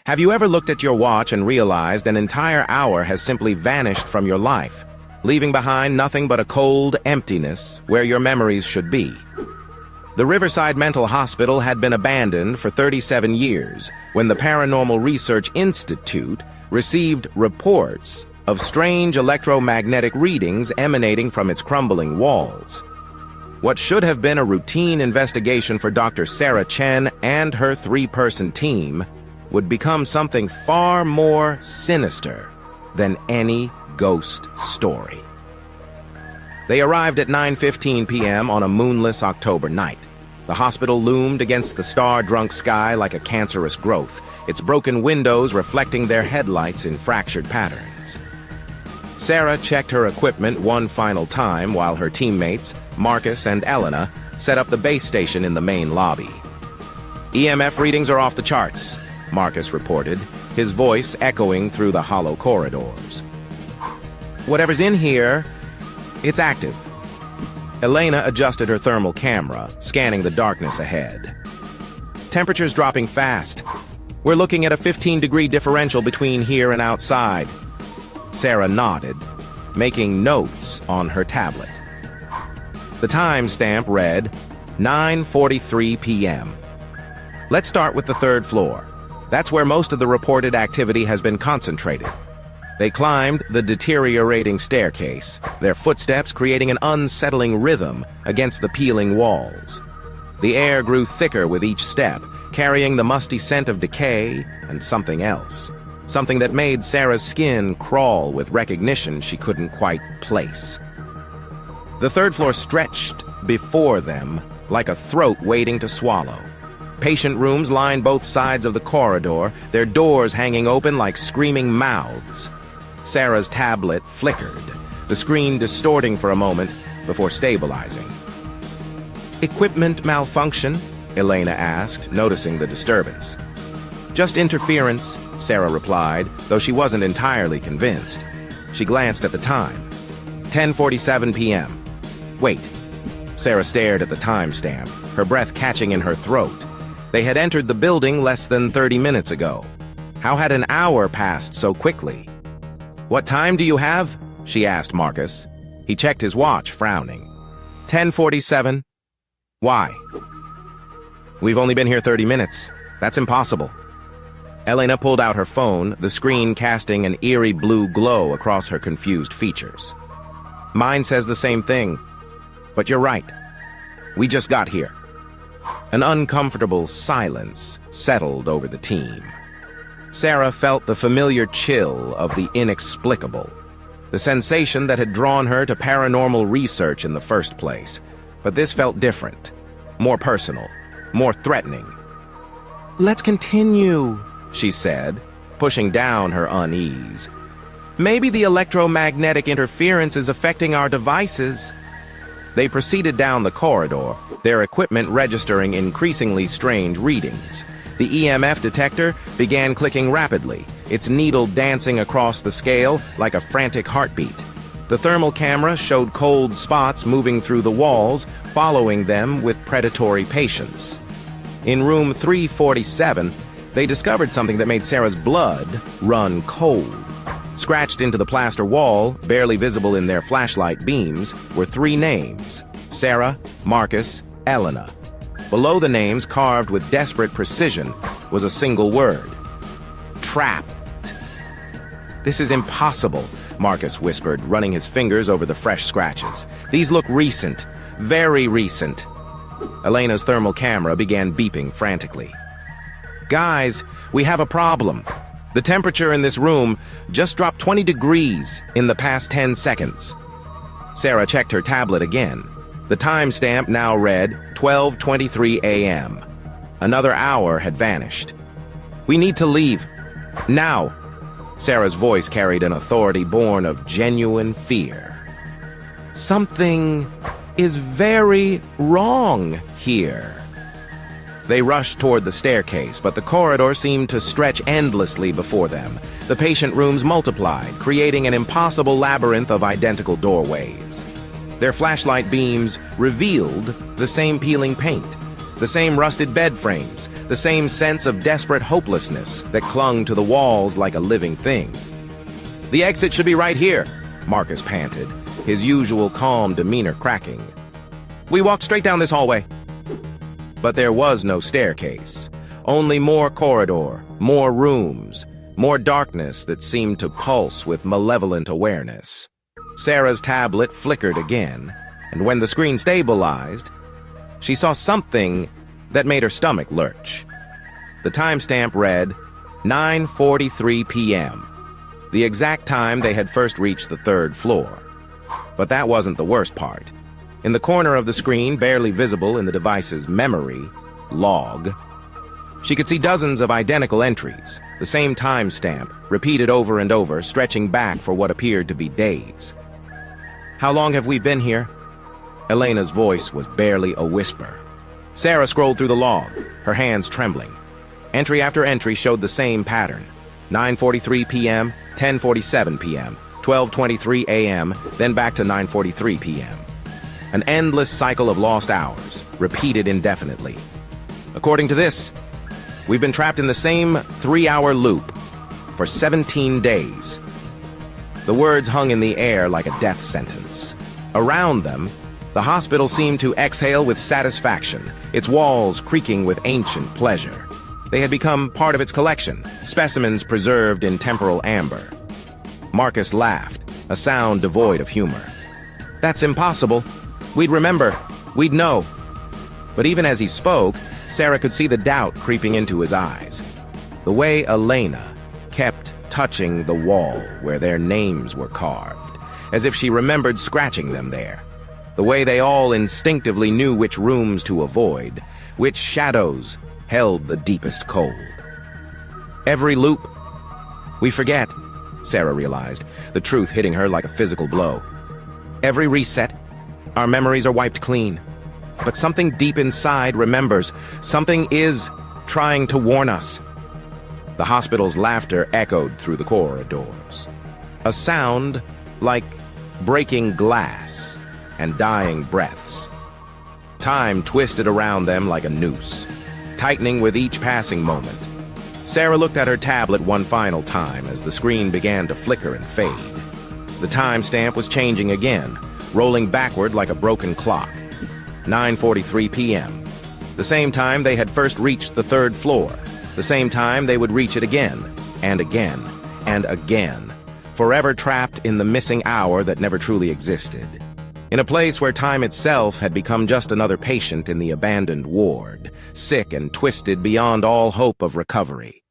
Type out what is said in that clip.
Have you ever looked at your watch and realized an entire hour has simply vanished from your life, leaving behind nothing but a cold emptiness where your memories should be? The Riverside Mental Hospital had been abandoned for 37 years when the Paranormal Research Institute received reports of strange electromagnetic readings emanating from its crumbling walls. What should have been a routine investigation for Dr. Sarah Chen and her three-person team would become something far more sinister than any ghost story. They arrived at 9:15 p.m. on a moonless October night. The hospital loomed against the star-drunk sky like a cancerous growth, its broken windows reflecting their headlights in fractured patterns. Sarah checked her equipment one final time while her teammates, Marcus and Elena, set up the base station in the main lobby. "EMF readings are off the charts," Marcus reported, his voice echoing through the hollow corridors. "Whatever's in here, it's active." Elena adjusted her thermal camera, scanning the darkness ahead. "Temperature's dropping fast. We're looking at a 15-degree differential between here and outside." Sarah nodded, making notes on her tablet. The timestamp read 9:43 p.m. "Let's start with the third floor. That's where most of the reported activity has been concentrated." They climbed the deteriorating staircase, their footsteps creating an unsettling rhythm against the peeling walls. The air grew thicker with each step, carrying the musty scent of decay and something else. Something that made Sarah's skin crawl with recognition she couldn't quite place. The third floor stretched before them like a throat waiting to swallow. Patient rooms lined both sides of the corridor, their doors hanging open like screaming mouths. Sarah's tablet flickered, the screen distorting for a moment before stabilizing. "Equipment malfunction?" Elena asked, noticing the disturbance. "Just interference," Sarah replied, though she wasn't entirely convinced. She glanced at the time. 10:47 p.m. "Wait." Sarah stared at the timestamp, her breath catching in her throat. They had entered the building less than 30 minutes ago. How had an hour passed so quickly? "What time do you have?" she asked Marcus. He checked his watch, frowning. 10:47. "Why?" "We've only been here 30 minutes. That's impossible." Elena pulled out her phone, the screen casting an eerie blue glow across her confused features. "Mine says the same thing. But you're right. We just got here." An uncomfortable silence settled over the team. Sarah felt the familiar chill of the inexplicable, the sensation that had drawn her to paranormal research in the first place. But this felt different, more personal, more threatening. "Let's continue," she said, pushing down her unease. "Maybe the electromagnetic interference is affecting our devices." They proceeded down the corridor, their equipment registering increasingly strange readings. The EMF detector began clicking rapidly, its needle dancing across the scale like a frantic heartbeat. The thermal camera showed cold spots moving through the walls, following them with predatory patience. In room 347, they discovered something that made Sarah's blood run cold. Scratched into the plaster wall, barely visible in their flashlight beams, were three names: Sarah, Marcus, Elena. Below the names, carved with desperate precision, was a single word: trapped. "This is impossible," Marcus whispered, running his fingers over the fresh scratches. "These look recent, very recent." Elena's thermal camera began beeping frantically. "Guys, we have a problem. The temperature in this room just dropped 20 degrees in the past 10 seconds. Sarah checked her tablet again. The timestamp now read 12:23 a.m. Another hour had vanished. "We need to leave. Now." Sarah's voice carried an authority born of genuine fear. "Something is very wrong here." They rushed toward the staircase, but the corridor seemed to stretch endlessly before them. The patient rooms multiplied, creating an impossible labyrinth of identical doorways. Their flashlight beams revealed the same peeling paint, The same rusted bed frames, the same sense of desperate hopelessness that clung to the walls like a living thing. "The exit should be right here," Marcus panted, his usual calm demeanor cracking. "We walked straight down this hallway." But there was no staircase, only more corridor, more rooms, more darkness that seemed to pulse with malevolent awareness. Sarah's tablet flickered again, and when the screen stabilized, she saw something that made her stomach lurch. The timestamp read 9:43 p.m., the exact time they had first reached the third floor. But that wasn't the worst part. In the corner of the screen, barely visible in the device's memory log, she could see dozens of identical entries, the same timestamp, repeated over and over, stretching back for what appeared to be days. "How long have we been here?" Elena's voice was barely a whisper. Sarah scrolled through the log, her hands trembling. Entry after entry showed the same pattern. 9:43 p.m., 10:47 p.m., 12:23 a.m., then back to 9:43 p.m. An endless cycle of lost hours, repeated indefinitely. According to this, we've been trapped in the same 3-hour loop for 17 days. The words hung in the air like a death sentence. Around them, the hospital seemed to exhale with satisfaction, its walls creaking with ancient pleasure. They had become part of its collection, specimens preserved in temporal amber. Marcus laughed, a sound devoid of humor. "That's impossible. We'd remember. We'd know." But even as he spoke, Sarah could see the doubt creeping into his eyes. The way Elena kept touching the wall where their names were carved, as if she remembered scratching them there. The way they all instinctively knew which rooms to avoid, which shadows held the deepest cold. Every loop. We forget, Sarah realized, the truth hitting her like a physical blow. Every reset, our memories are wiped clean. But something deep inside remembers. Something is trying to warn us. The hospital's laughter echoed through the corridors. A sound like breaking glass and dying breaths. Time twisted around them like a noose, tightening with each passing moment. Sarah looked at her tablet one final time as the screen began to flicker and fade. The timestamp was changing again, rolling backward like a broken clock. 9:43 p.m. The same time they had first reached the third floor. The same time they would reach it again, and again, and again, forever trapped in the missing hour that never truly existed. In a place where time itself had become just another patient in the abandoned ward, sick and twisted beyond all hope of recovery.